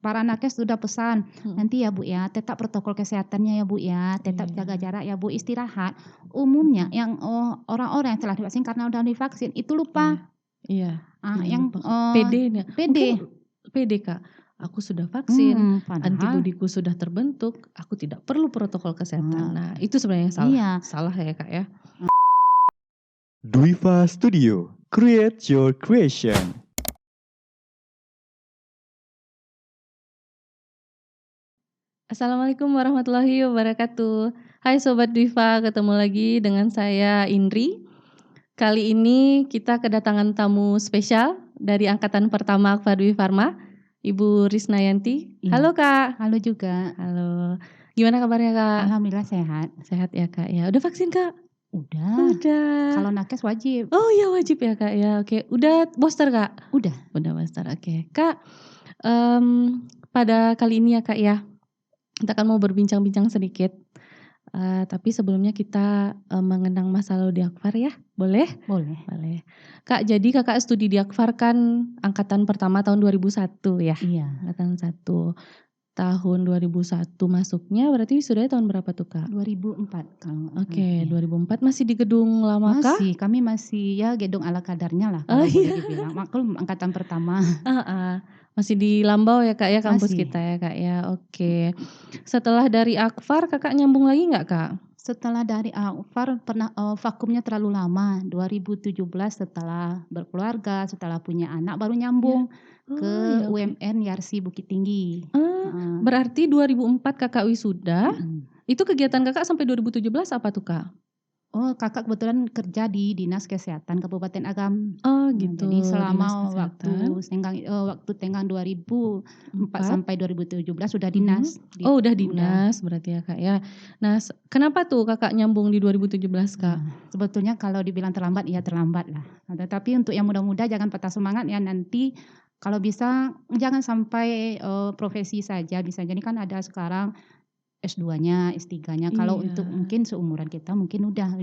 para nakes sudah pesan, Mhm. nanti ya Bu ya, tetap protokol kesehatannya ya Bu ya, tetap jaga Iya. jarak ya Bu, istirahat. Umumnya Mhm. yang, orang-orang yang telah divaksin karena udah divaksin itu Iya. lupa, Iya. Iya yang, lupa Kak. Pedenya. Mungkin pede. pede Kak. Aku sudah vaksin, Padahal antibodiku sudah terbentuk, aku tidak perlu protokol kesehatan. eee, Nah, itu sebenarnya yang salah. iya. Salah ya Kak ya. Dwiva Studio, create your creation. Assalamualaikum warahmatullahi wabarakatuh. Hai Sobat Dwiva, ketemu lagi dengan saya Indri. Kali ini kita kedatangan tamu spesial dari angkatan pertama Akfa Dwi Farma, Ibu Risnayanti. Iya. Halo Kak. Halo juga. Halo. Gimana kabarnya Kak? Alhamdulillah sehat. Sehat ya Kak ya. Udah vaksin Kak? Udah, Udah. kalau nakes wajib. Oh iya wajib ya Kak ya. Oke. Udah booster Kak? Udah. Udah booster. Oke. Kak, pada kali ini ya Kak ya, kita akan mau berbincang-bincang sedikit. Tapi sebelumnya kita mengenang masa lalu di Akfar ya, boleh? Boleh. Boleh. Kak, jadi Kakak studi di Akfar kan angkatan pertama tahun 2001 ya? Iya. Angkatan 1. Tahun 2001 masuknya berarti wisudanya tahun berapa tuh Kak? 2004 kalau nggak salah. Oke, Iya. 2004 masih di gedung lama kah? Kami masih ya gedung ala kadarnya lah Oh kalau boleh iya. dibilang. Maklum angkatan pertama. Heeh. Masih di Lambau ya Kak ya, kampus Masih. kita ya Kak ya, oke. Setelah dari Akfar Kakak nyambung lagi nggak Kak? Setelah dari Akfar pernah, vakumnya terlalu lama, 2017 setelah berkeluarga, setelah punya anak baru Iya. nyambung ke Oh iya, oke. UMN Yarsi Bukit Tinggi. Berarti 2004 Kakak wisuda, Mhm. itu kegiatan Kakak sampai 2017 apa tuh Kak? Oh, Kakak kebetulan kerja di Dinas Kesehatan Kabupaten Agam. Oh gitu, Jadi Dinas selama Kesehatan. waktu tenggang 2004 4. sampai 2017 sudah dinas. Oh udah Udah. dinas berarti ya Kak ya. Nah kenapa tuh Kakak nyambung di 2017 Kak? Sebetulnya kalau dibilang terlambat, ya terlambat lah. Tetapi untuk yang muda-muda jangan patah semangat ya, nanti kalau bisa jangan sampai, profesi saja, bisa jadi kan ada sekarang S2-nya, S3-nya. Kalau Iya. untuk mungkin seumuran kita mungkin ini udah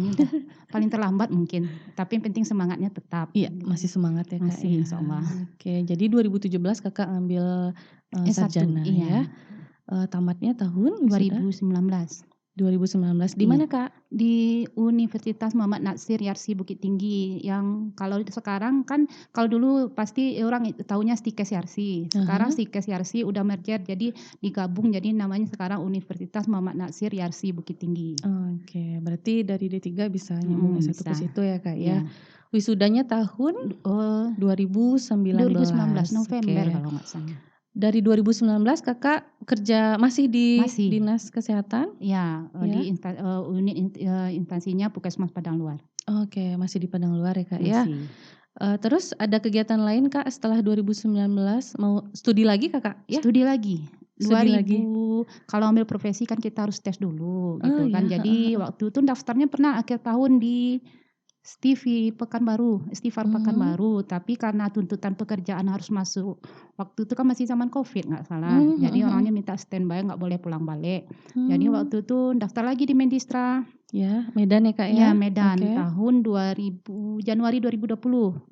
paling terlambat mungkin, tapi yang penting semangatnya tetap. Iya, masih semangat ya Kak Masih, ya. insyaallah. Oke, jadi 2017 Kakak ngambil S1, sarjana ya. iya. Tamatnya tahun wisuda? 2019. 2019 di Iya. mana Kak? Di Universitas Muhammad Natsir Yarsi Bukit Tinggi, yang kalau sekarang kan, kalau dulu pasti orang taunya Stikes Yarsi. Sekarang Stikes Yarsi udah merger jadi digabung jadi namanya sekarang Universitas Muhammad Natsir Yarsi Bukit Tinggi. Oke, berarti dari D3 bisa nyambung S1 ke Bisa. situ ya Kak ya. Iya. Wisudanya tahun 2019 2019. November Oke. kalau nggak salah. Dari 2019 Kakak kerja masih di Masih. Dinas Kesehatan? Iya, Ya. di instansinya Puskesmas Padang Luar. Oke, masih di Padang Luar ya Kak ya. Masih. Terus ada kegiatan lain Kak setelah 2019 mau studi lagi Kakak ya? Studi lagi. Studi lagi. Kalau ambil profesi kan kita harus tes dulu Oh gitu ya, kan. Jadi waktu itu daftarnya pernah akhir tahun di Istighfar Pekanbaru, tapi karena tuntutan pekerjaan harus masuk. Waktu itu kan masih zaman Covid nggak salah. Jadi orangnya minta standby nggak boleh pulang balik. Jadi waktu itu daftar lagi di Mendistra. Ya, Medan ya Kak Iya ya? Medan, Oke. tahun Januari 2020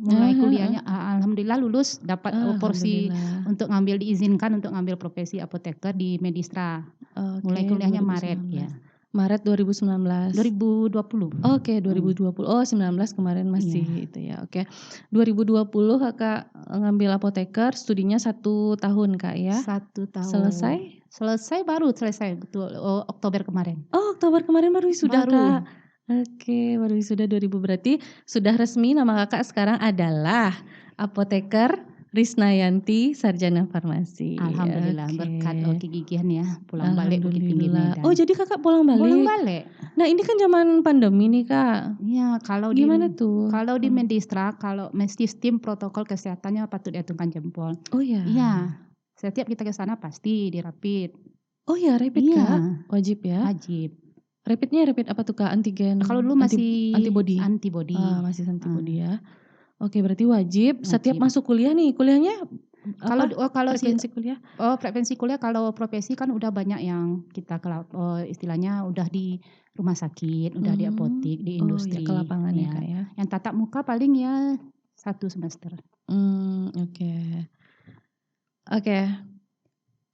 mulai kuliahnya. Alhamdulillah lulus, dapat porsi Alhamdulillah. untuk diizinkan untuk ngambil profesi apoteker di Mendistra. Oke, Mulai kuliahnya 2019. Maret ya. Maret 2019. 2020. Oke, 2020. Oh 19 kemarin masih itu ya, oke. 2020 Kakak ngambil apoteker, studinya 1 tahun Kak ya? 1 tahun. Selesai? Baru selesai, betul, Oktober kemarin. Oh Oktober kemarin baru wisuda Baru. Kak? Oke, baru wisuda 2000 berarti sudah resmi nama Kakak sekarang adalah Apoteker Risnayanti Sarjana Farmasi. Alhamdulillah berkat kegigihan ya, pulang balik Bukit Tinggi Medan. Oh jadi Kakak pulang balik? Pulang balik. Nah ini kan zaman pandemi nih Kak. Iya, kalau Gimana tuh? Kalau di Mendistra, kalau sistem protokol kesehatannya patut diacungkan jempol. Oh ya? Iya, setiap kita ke sana pasti dirapid. Oh ya rapid Kak? Wajib ya? Wajib. Rapidnya rapid apa tuh Kak? Antigen? Kalau dulu masih antibody? antibody. Masih antibody ya. Oke berarti wajib setiap masuk kuliah nih, kuliahnya frekuensi kuliah? Frekuensi kuliah kalau profesi kan udah banyak yang kita istilahnya udah di rumah sakit, udah di apotik, di industri. Oh ya ke lapangan ya Kak ya. Yang tatap muka paling ya 1 semester. Oke. Oke.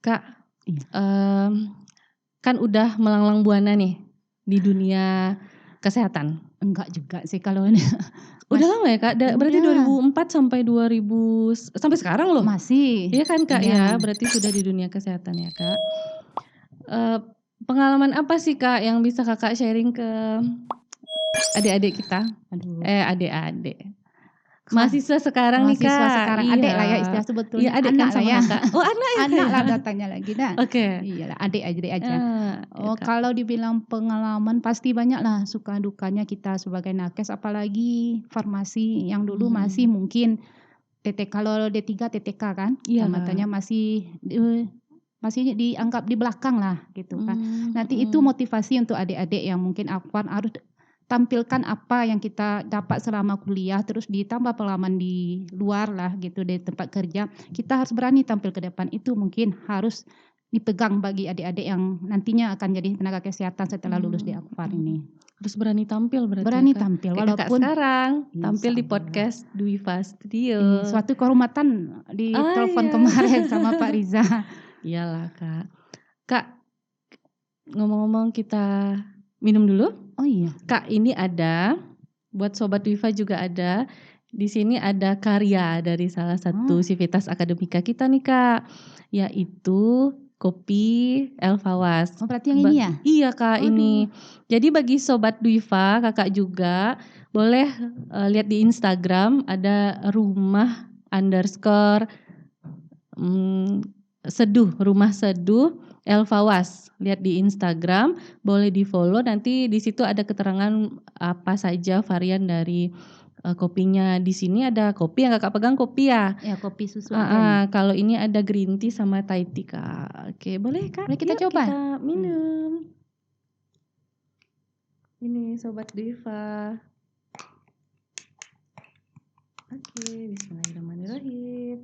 Kak, Iya. kan udah melanglang buana nih di dunia kesehatan. Enggak juga sih kalau ini. Udah lama ya Kak? Berarti Udah. 2004 sampai 2000 sampai sekarang loh. Masih. Iya kan Kak Iya. ya? Berarti sudah di dunia kesehatan ya Kak. Pengalaman apa sih Kak yang bisa Kakak sharing ke adik-adik kita? Aduh. Adik-adik. Mahasiswa sekarang nih Kak. Mahasiswa sekarang, Iya. adik lah ya istilah sebetulnya. Iya adik anak kan sama lah ya. Kakak. Oh anak ya Kak Anak ya? lah datanya lagi dah. Oke. Iyalah adik aja. Ya, Kak. Kalau dibilang pengalaman pasti banyak lah suka dukanya kita sebagai nakes, apalagi farmasi yang dulu masih mungkin kalau D3 TTK kan, Iya. tamatanya masih dianggap di belakang lah gitu kan. Nanti itu motivasi untuk adik-adik yang mungkin Akfar harus tampilkan apa yang kita dapat selama kuliah, terus ditambah pengalaman di luar lah gitu, di tempat kerja. Kita harus berani tampil ke depan, itu mungkin harus dipegang bagi adik-adik yang nantinya akan jadi tenaga kesehatan setelah lulus di Akfar ini. Harus berani tampil berarti Berani ya, Kak? tampil Kayak walaupun Kakak sekarang tampil di Insya Allah. podcast Dwiva Studio. Suatu kehormatan di telepon kemarin sama Pak Riza. Iyalah Kak. Kak, ngomong-ngomong kita minum dulu. Oh iya. Kak, ini ada buat Sobat Dwiva juga ada. Di sini ada karya dari salah satu sivitas akademika kita nih Kak, yaitu kopi Elfawas. Oh berarti yang ini ya? Iya Kak, ini. Jadi bagi Sobat Dwiva, Kakak juga boleh lihat di Instagram ada rumah seduh Elfawas. Lihat di Instagram, boleh di follow, nanti di situ ada keterangan apa saja varian dari kopinya. Di sini ada kopi yang Kakak pegang kopi ya. Ya kopi susu aja nih. Kalau ini ada green tea sama Thai tea Kak. Oke, boleh Kak? Boleh kita Yuk, coba? Kita minum. Ini Sobat Dwiva. Oke, bismillahirrahmanirrahim.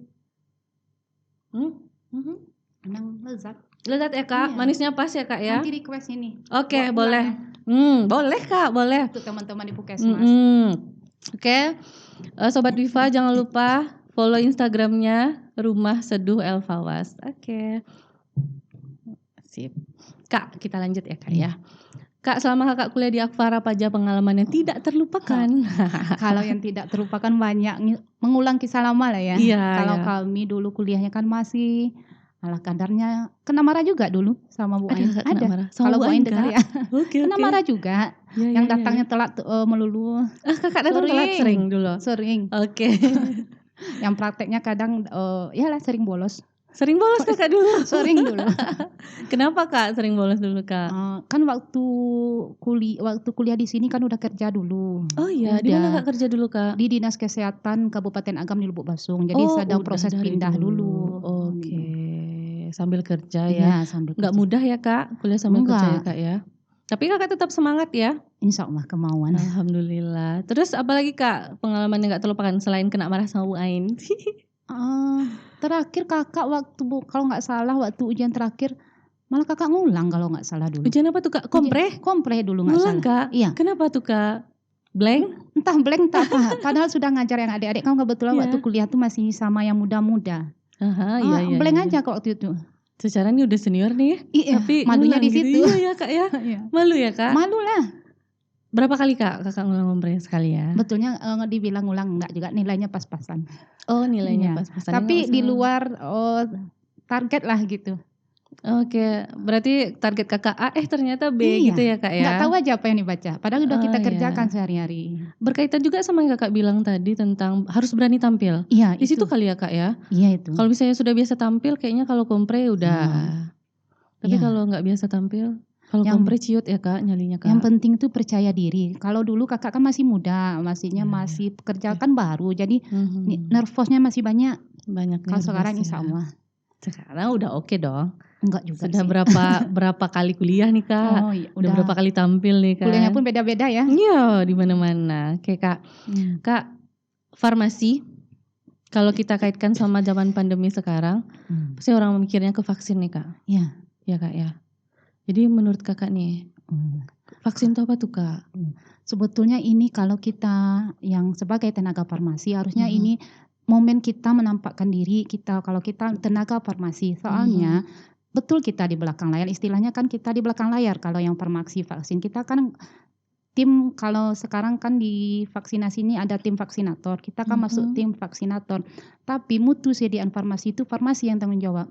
Emang lezat. Lezat ya Kak, Iya. manisnya pas ya Kak ya. Nanti request ini. Oke, Buat boleh. pulang Boleh Kak, boleh. Untuk teman-teman di Puskesmas. Oke, Sobat Dwiva jangan lupa follow Instagramnya Rumah Seduh Elfawas. Oke. Sip. Kak, kita lanjut ya Kak ya. Kak, selama Kakak kuliah di Akfar apa aja pengalaman yang tidak terlupakan? Kalau yang tidak terlupakan banyak mengulang kisah lama lah ya. Iya, Kalau iya. kami dulu kuliahnya kan masih ala kadarnya kena marah juga dulu sama Bu Ain. Kena marah. Sama Kalau Bu Bu Ain, Ain dengar Kak? ya. Oke. Kena marah juga. Ya, yang datangnya telat melulu. Kakak datang telat sering dulu. Sering. Oke. Yang prakteknya kadang yalah sering bolos. Sering bolos Kakak dulu. Sering dulu. Kenapa Kak sering bolos dulu Kak? Kan waktu kuliah di sini kan udah kerja dulu. Oh iya, di mana Kak kerja dulu Kak? Di Dinas Kesehatan Kabupaten Agam di Lubuk Basung. Jadi sedang udah proses dari pindah dulu. Oke. Sambil kerja Iya, ya. sambil Nggak kerja. mudah ya Kak, kuliah sambil kerja ya Enggak. Kak ya. Tapi Kakak tetap semangat ya. Insya Allah kemauan. Alhamdulillah. Terus apalagi Kak pengalaman yang nggak terlupakan selain kena marah sama Bu Ain? Terakhir kakak kalau nggak salah waktu ujian terakhir malah kakak ngulang kalau nggak salah dulu. Ujian apa tuh Kak? Kompre? Kompre dulu nggak Ngulang salah. Kak? Iya. Kenapa tuh Kak? Blank? Entah blank entah apa. Padahal sudah ngajar yang adik-adik. Kamu kebetulan Iya. waktu kuliah tuh masih sama yang muda-muda. Iya. Blank iya. aja kok waktu itu. Secara ini udah senior nih. Iya. Tapi Malunya ngulang di situ. Gitu. Iya ya Kak ya. Iya. Malu ya Kak? Malu lah. Berapa kali Kak kakak ngulang kompre sekali ya? Betulnya dibilang ngulang enggak juga, nilainya pas-pasan. Oh nilainya Iya. pas-pasan. Tapi di luar target lah gitu. Oke, berarti target kakak A ternyata B Iya. gitu ya Kak ya? Nggak tahu aja apa yang dibaca. Padahal udah kita Oh, kerjakan iya. sehari-hari. Berkaitan juga sama yang kakak bilang tadi tentang harus berani tampil. Iya Di situ kali ya Kak ya? Iya itu. Kalau misalnya sudah biasa tampil kayaknya kalau kompre udah. Tapi Iya. kalau nggak biasa tampil, kalau Yang- kompre ciut ya Kak nyalinya Kak. Yang penting tuh percaya diri. Kalau dulu kakak kan masih muda, maksudnya Iya, masih pekerja kan baru, jadi Mhm. nervousnya masih banyak. Banyak Kalau nervous sekarang ya. insya Allah Sekarang udah oke dong. enggak juga Sudah sih. berapa kali kuliah nih Kak? Oh iya, Udah berapa kali tampil nih Kak? kuliahnya pun beda-beda ya. Iya, di mana-mana. Oke Kak. Kak, farmasi kalau kita kaitkan sama zaman pandemi sekarang, pasti orang memikirnya ke vaksin nih Kak. Iya. Ya Kak ya. Jadi menurut Kakak nih, vaksin itu apa tuh Kak? Sebetulnya ini kalau kita yang sebagai tenaga farmasi harusnya ini momen kita menampakkan diri kita kalau kita tenaga farmasi. Soalnya betul kita di belakang layar, istilahnya kan kita di belakang layar kalau yang farmasi vaksin. Kita kan tim, kalau sekarang kan di vaksinasi ini ada tim vaksinator, kita kan masuk tim vaksinator. Tapi mutu sediaan farmasi itu farmasi yang tanggung jawab.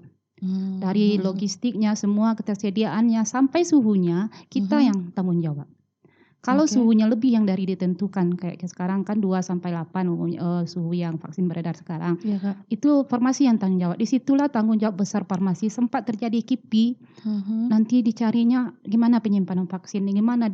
Dari logistiknya, semua ketersediaannya sampai suhunya kita yang tanggung jawab. Kalau suhunya lebih yang dari ditentukan, kayak sekarang kan 2 sampai 8 suhu yang vaksin beredar sekarang. Iya, Kak. Itu farmasi yang tanggung jawab. Disitulah tanggung jawab besar farmasi. Sempat terjadi KIPI, nanti dicarinya gimana penyimpanan vaksin, gimana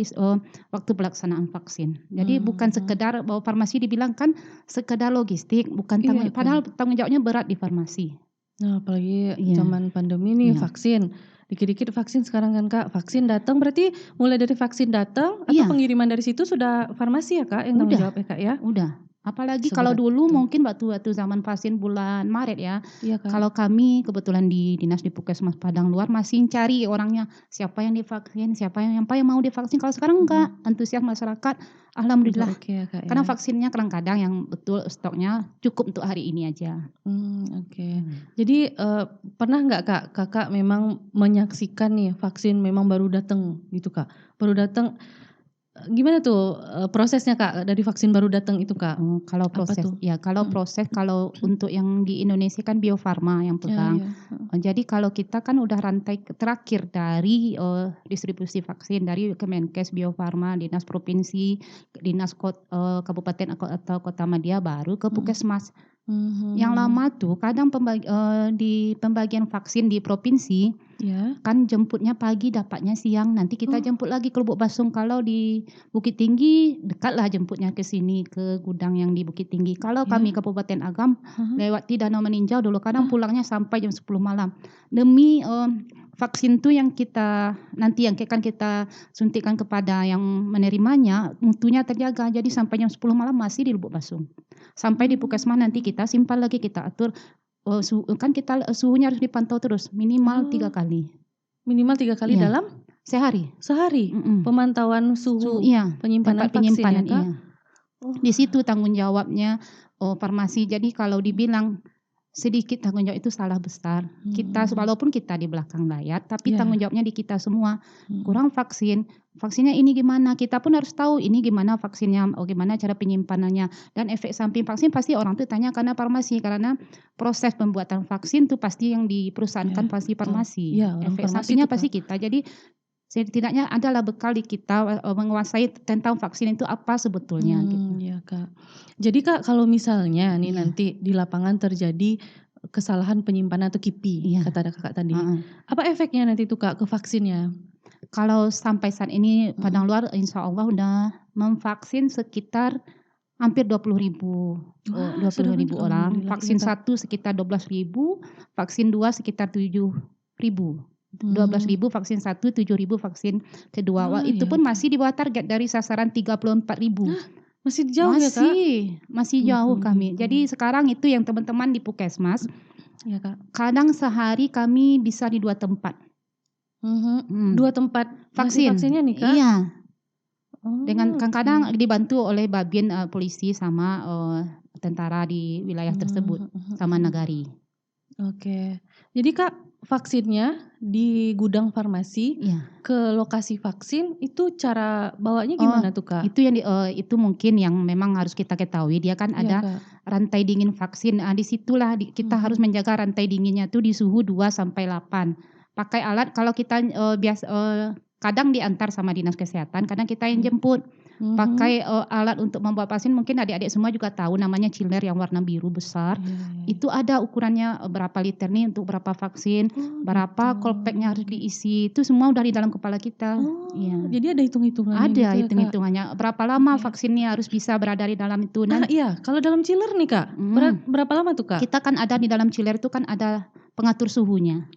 waktu pelaksanaan vaksin. Jadi bukan sekedar bahwa farmasi dibilang kan sekedar logistik, bukan tanggung, padahal tanggung jawabnya berat di farmasi. Nah, apalagi zaman pandemi nih vaksin. Dikit-dikit vaksin sekarang kan Kak, vaksin datang berarti mulai dari vaksin datang atau pengiriman dari situ sudah farmasi ya Kak yang tanggung jawab ya Kak ya? Udah. Apalagi kalau dulu mungkin waktu zaman vaksin bulan Maret ya. Iya, Kak. Kalau kami kebetulan di dinas di Puskesmas Padang Luar masih cari orangnya, siapa yang divaksin, siapa yang mau divaksin. Kalau sekarang enggak, antusias masyarakat alhamdulillah. Oke ya, Kak, ya. Karena vaksinnya kadang-kadang yang betul stoknya cukup untuk hari ini aja. Oke. Jadi pernah nggak Kak, Kakak memang menyaksikan nih vaksin memang baru datang gitu Kak? Baru datang. Gimana tuh prosesnya Kak dari vaksin baru datang itu Kak? Kalau proses kalau untuk yang di Indonesia kan Bio Farma yang pegang. Jadi kalau kita kan udah rantai terakhir dari distribusi vaksin dari Kemenkes, Bio Farma, dinas provinsi, dinas kabupaten atau kota media, baru ke Puskesmas. Yang lama tuh kadang di pembagian vaksin di provinsi kan jemputnya pagi, dapatnya siang, nanti kita jemput lagi ke Lubuk Basung. Kalau di Bukit Tinggi dekatlah jemputnya ke sini ke gudang yang di Bukit Tinggi. Kalau kami Kabupaten Agam lewat Danau Meninjau dulu, kadang pulangnya sampai jam 10 malam demi vaksin tuh yang kita nanti yang akan kita suntikan kepada yang menerimanya mutunya terjaga. Jadi sampai jam 10 malam masih di Lubuk Basung. Sampai di Puskesmas nanti kita simpan lagi, kita atur kan kita suhunya harus dipantau terus minimal 3 kali. Minimal 3 kali dalam sehari. Pemantauan suhu penyimpanan vaksin ya Kak? Di situ tanggung jawabnya farmasi. Jadi kalau dibilang sedikit tanggung jawab itu salah besar. Kita walaupun kita di belakang layar, tapi tanggung jawabnya di kita semua. Kurang vaksinnya ini gimana? Kita pun harus tahu ini gimana vaksinnya, gimana cara penyimpanannya, dan efek samping vaksin pasti orang tuh tanya karena farmasi, karena proses pembuatan vaksin tuh pasti yang di perusahaan kan pasti farmasi. Efek sampingnya pasti kita. Jadi setidaknya adalah bekal di kita menguasai tentang vaksin itu apa sebetulnya. Iya Kak. Jadi Kak kalau misalnya nih nanti di lapangan terjadi kesalahan penyimpanan atau KIPI kata Kakak tadi, apa efeknya nanti tuh Kak ke vaksinnya? Kalau sampai saat ini Padang Luar insya Allah udah memvaksin sekitar hampir 20.000 orang. Vaksin 1 sekitar 12.000, vaksin 2 sekitar 7.000. 12.000 vaksin 1, 7.000 vaksin kedua. Itu pun masih di bawah target dari sasaran 34.000. Masih jauh ya Kak? Masih jauh kami. Jadi sekarang itu yang teman-teman di Puskesmas, Kak. Kadang sehari kami bisa di 2 tempat. 2 tempat vaksinnya nih Kak? Iya. Dengan kadang dibantu oleh Babin polisi sama tentara di wilayah tersebut sama Nagari. Oke. Jadi Kak vaksinnya di gudang farmasi ke lokasi vaksin itu cara bawanya gimana tuh Kak? Itu yang itu mungkin yang memang harus kita ketahui, dia kan ada rantai dingin vaksin. Disitulah kita harus menjaga rantai dinginnya tuh di suhu 2 sampai 8. Pakai alat kalau kita kadang diantar sama dinas kesehatan, kadang kita yang jemput. Pakai alat untuk membawa vaksin, mungkin adik-adik semua juga tahu namanya chiller yang warna biru besar. Itu ada ukurannya berapa liter nih untuk berapa vaksin, berapa kolpeknya harus diisi, itu semua udah di dalam kepala kita. Jadi ada hitung-hitungannya. Ada hitung-hitungannya, berapa lama vaksinnya harus bisa berada di dalam itu. Kalau dalam chiller nih Kak, berapa lama tuh Kak? Kita kan ada di dalam chiller itu kan ada pengatur suhunya.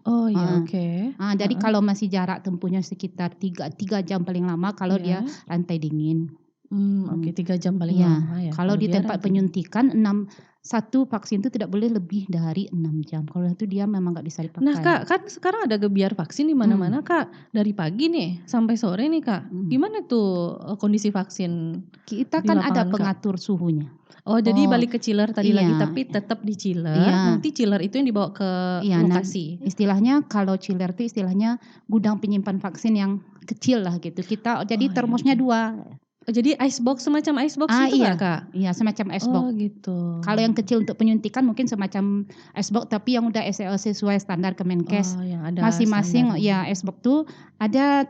Jadi kalau masih jarak tempuhnya sekitar 3 jam paling lama kalau dia rantai dingin. 3 jam paling lama ya. Kalau di tempat penyuntikan satu vaksin itu tidak boleh lebih dari 6 jam. Kalau itu dia memang nggak bisa dipakai. Nah Kak, kan sekarang ada gebiar vaksin di mana-mana Kak. Dari pagi nih sampai sore nih Kak. Gimana tuh kondisi vaksin Kita di kan ada lapangan Kak? pengatur suhunya. Oh jadi Oh, balik ke chiller tadi lagi, iya. tapi tetap di chiller. Iya. Nanti chiller itu yang dibawa ke Iya, lokasi. istilahnya kalau chiller itu istilahnya gudang penyimpan vaksin yang kecil lah gitu. Kita jadi Oh, termosnya iya. 2. Oh, jadi semacam icebox itu iya. nggak Kak? Iya, semacam icebox. Oh gitu. Kalau yang kecil untuk penyuntikan mungkin semacam icebox, tapi yang udah sesuai standar Kemenkes. Oh, yang ada Masing-masing standarnya. ya icebox tuh ada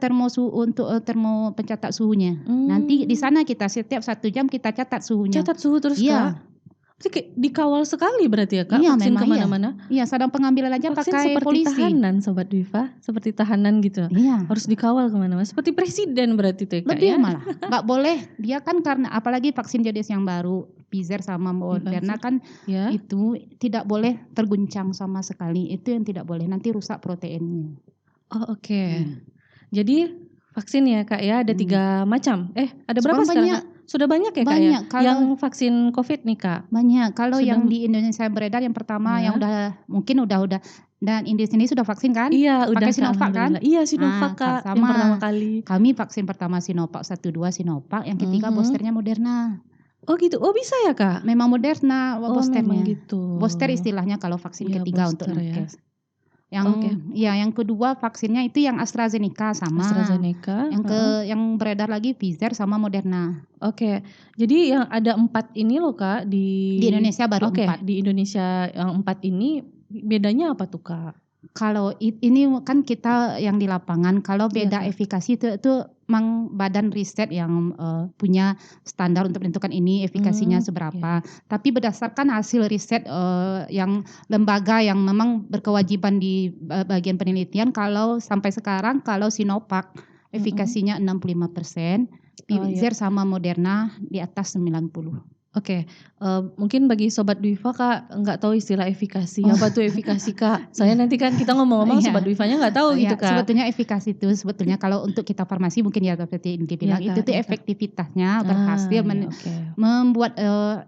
untuk termo pencatat suhunya. Nanti di sana kita setiap 1 jam kita catat suhunya. Catat suhu terus Iya. Kak? Berarti kayak dikawal sekali berarti ya Kak, Iya, vaksin memang kemana-mana? Iya, sedang pengambilan aja Vaksin pakai seperti polisi. tahanan Sobat Dwifa, seperti tahanan gitu. Iya. Harus dikawal kemana-mana, seperti presiden berarti tuh ya Kak Lebih ya? malah, nggak boleh. Dia kan karena apalagi vaksin jenis yang baru, Pfizer sama Moderna kan Ya. itu tidak boleh terguncang sama sekali. Itu yang tidak boleh, nanti rusak proteinnya. Oh oke. Jadi vaksin ya Kak ya ada 3 macam. Ada berapa Sekarang sekarang banyak. Kak? Sudah banyak ya Kak ya? Banyak, kalau- Yang vaksin COVID nih Kak? Banyak. Kalau Sudah- yang di Indonesia beredar yang pertama Ya. yang mungkin udah dan di sini sudah vaksin kan? Iya udah Pakai Kak, Sinovac kan? alhamdulillah. Iya Sinovac Kak, yang sama. pertama kali. Kami vaksin pertama Sinovac 1-2 Sinovac, yang ketiga boosternya Moderna. Oh gitu, oh bisa ya Kak? Memang Moderna Oh boosternya. memang gitu. Booster istilahnya kalau vaksin Iya, ketiga untuk booster ya. nakes. Yang Oke. yang kedua vaksinnya itu yang AstraZeneca sama. AstraZeneca. Yang beredar lagi Pfizer sama Moderna. Oke, jadi yang ada 4 ini loh Kak Di Indonesia baru Oke, 4. di Indonesia yang 4 ini bedanya apa tuh Kak? Kalau ini kan kita yang di lapangan, kalau beda Iya, Kak. efikasi itu memang badan riset yang punya standar untuk menentukan ini efikasinya seberapa. Tapi berdasarkan hasil riset yang lembaga yang memang berkewajiban di bagian penelitian, kalau sampai sekarang kalau Sinovac efikasinya 65%, Pfizer sama Moderna di atas 90%. Oke, mungkin bagi Sobat Dwifa Kak nggak tahu istilah efikasi. Apa tuh efikasi Kak? Saya nanti kan kita ngomong-ngomong Iya. Sobat Dwifanya nggak tahu gitu Kak. Sebetulnya efikasi itu kalau untuk kita farmasi mungkin ya seperti Indi bilang Iya, itu Kak, tuh iya, Kak. efektivitasnya berhasil Oke. membuat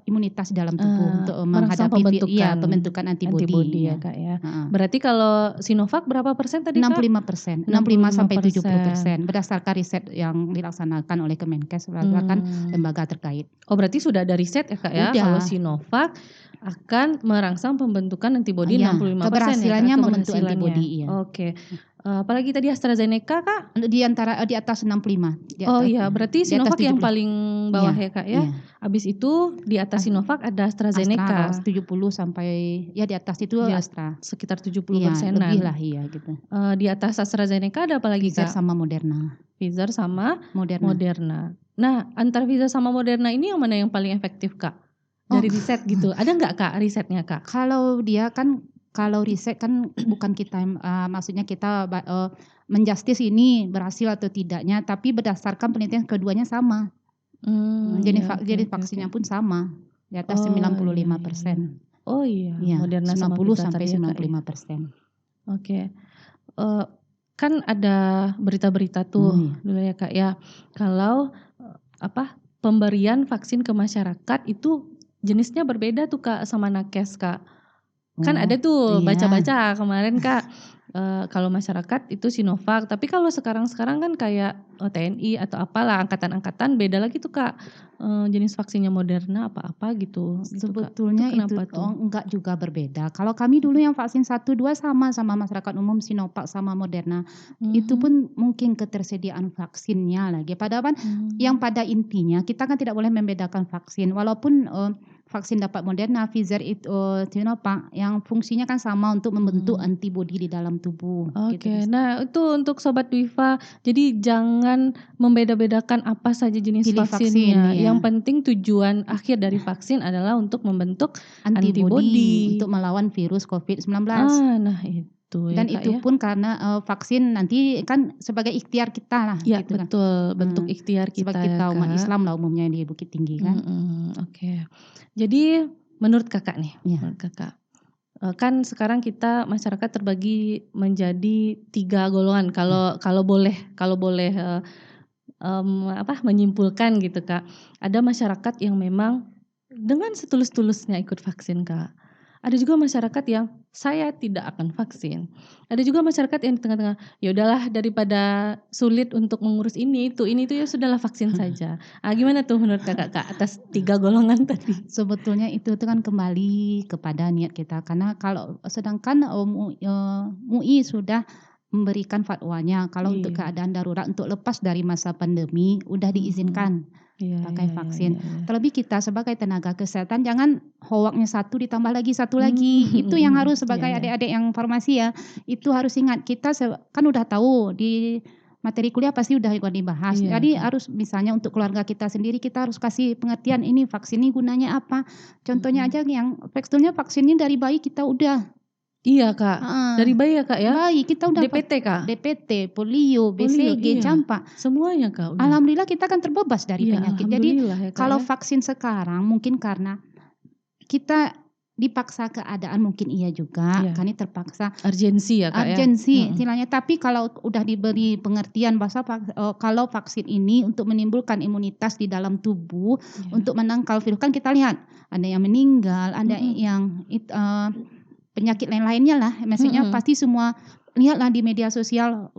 imunitas dalam tubuh untuk merangsang menghadapi pembentukan antibodi ya Kak ya. Heeh. Berarti kalau Sinovac berapa persen tadi Kak? 65%, 65 sampai 70% berdasarkan riset yang dilaksanakan oleh Kemenkes berdasarkan lembaga terkait. Oh berarti sudah ada riset ya Kak ya, Udah. kalau Sinovac akan merangsang pembentukan antibodi Iya, 65% keberhasilannya ya Kak, membentuk antibodi, iya. Oke. Apalagi tadi AstraZeneca Kak? Di atas 65. Oh iya, berarti di atas Sinovac yang 70. paling bawah Iya, ya Kak ya. iya. Habis itu di atas Sinovac ada AstraZeneca. 70 sampai ya di atas itu Iya, Astra. sekitar 70%. Iya, lebih lah iya gitu. Di atas AstraZeneca ada apa lagi Pfizer Kak? sama Moderna. Pfizer sama Moderna. Moderna. Nah, antara Pfizer sama Moderna ini yang mana yang paling efektif Kak? Dari riset gitu. Ada nggak Kak risetnya Kak? Kalau riset kan bukan kita maksudnya kita menjustis ini berhasil atau tidaknya, tapi berdasarkan penelitian keduanya sama. Jadi vaksinnya pun sama di atas 95%. Oh iya, Iya, Moderna sama 90 Pfizer sampai tadi ya, Kak, ya? 95%. Oke. Kan ada berita-berita tuh dulu ya Kak ya. Kalau pemberian vaksin ke masyarakat itu jenisnya berbeda tuh Kak sama nakes Kak. Kan ada tuh iya. baca-baca kemarin Kak. Kalau masyarakat itu Sinovac, tapi kalau sekarang kan kayak TNI atau apalah angkatan-angkatan beda lagi tuh Kak. Jenis vaksinnya Moderna apa-apa gitu. Sebetulnya Kak. Kenapa tuh? Enggak juga berbeda. Kalau kami dulu yang vaksin 1-2 sama masyarakat umum Sinovac sama Moderna. Itu pun mungkin ketersediaan vaksinnya lagi. Padahal yang pada intinya kita kan tidak boleh membedakan vaksin. Walaupun vaksin dapat Moderna, Pfizer itu Sinovac yang fungsinya kan sama untuk membentuk antibodi di dalam tubuh. Oke, Gitu. nah itu untuk Sobat Dwifa, jadi jangan membeda-bedakan apa saja jenis Pilih vaksinnya. vaksin, ya. Yang penting tujuan akhir dari vaksin adalah untuk membentuk Antibodi antibodi. untuk melawan virus COVID-19. Nah itu ya Dan Kak itu ya. pun karena vaksin nanti kan sebagai ikhtiar kita lah. Ya gitu kan. betul, bentuk ikhtiar kita Sebagai ya kita umat Kak. Islam lah umumnya di Bukit Tinggi kan. Oke, jadi menurut Kakak nih, Iya. menurut Kakak, kan sekarang kita masyarakat terbagi menjadi 3 golongan. Kalau boleh menyimpulkan gitu Kak, ada masyarakat yang memang dengan setulus-tulusnya ikut vaksin, Kak. Ada juga masyarakat yang saya tidak akan vaksin. Ada juga masyarakat yang di tengah-tengah, ya udahlah daripada sulit untuk mengurus ini itu ya sudahlah vaksin saja. Gimana tuh menurut Kakak, Kak, atas 3 golongan tadi? Sebetulnya itu kan kembali kepada niat kita karena kalau sedangkan MUI sudah memberikan fatwanya kalau untuk Iya. keadaan darurat untuk lepas dari masa pandemi udah diizinkan Iya, pakai iya, vaksin. iya, iya. Terlebih kita sebagai tenaga kesehatan jangan hoaknya satu ditambah lagi satu lagi. Itu yang harus sebagai Iya, iya. adik-adik yang farmasi ya, itu harus ingat kita kan udah tahu di materi kuliah pasti udah dibahas. Iya, Jadi Kak. harus misalnya untuk keluarga kita sendiri kita harus kasih pengertian ini vaksin ini gunanya apa. Contohnya aja yang sebetulnya vaksinnya dari bayi kita udah. Iya, Kak. Heeh. Dari bayi ya, Kak, ya? Bayi kita udah DPT, Kak? DPT, polio, BCG, iya. campak. Semuanya, Kak, udah. Alhamdulillah kita kan terbebas dari Iya, penyakit. Jadi alhamdulillah ya, Kak, kalau ya. vaksin sekarang mungkin karena kita dipaksa keadaan mungkin iya juga, Iya. kan ini terpaksa Urgensi ya, Kak, ya? urgensi istilahnya. Tapi kalau udah diberi pengertian bahwa kalau vaksin ini untuk menimbulkan imunitas di dalam tubuh Iya. untuk menangkal virus, kan kita lihat ada yang meninggal, ada yang penyakit lain-lainnya lah. Maksudnya pasti semua lihatlah di media sosial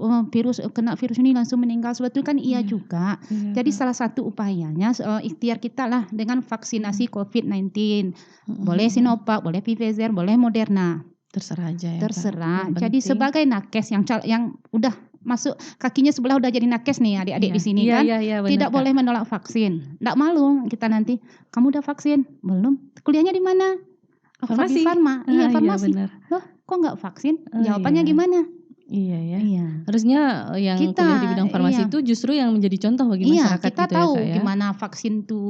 kena virus ini langsung meninggal. Sebetulnya kan iya juga. Iya, Jadi Kak. salah satu upayanya ikhtiar kita lah dengan vaksinasi COVID-19. Boleh Sinovac, boleh Pfizer, boleh Moderna. Terserah aja ya, Kak. Terserah. Yang Jadi penting- sebagai nakes yang udah masuk kakinya sebelah udah jadi nakes nih adik-adik Iya. di sini Iya, kan. iya, benar, Tidak Kak. boleh menolak vaksin. Nggak malu kita nanti. Kamu udah vaksin? Belum. Kuliahnya di mana? Farmasi. Farma. Iya, farmasi. Benar. Loh, kok nggak vaksin? Oh, Jawabannya iya. gimana? Iya ya. Iya. Harusnya yang Kita, kuliah di bidang farmasi iya. itu justru yang menjadi contoh bagi Iya, masyarakat kita gitu tahu ya, Kak, ya. gimana vaksin itu,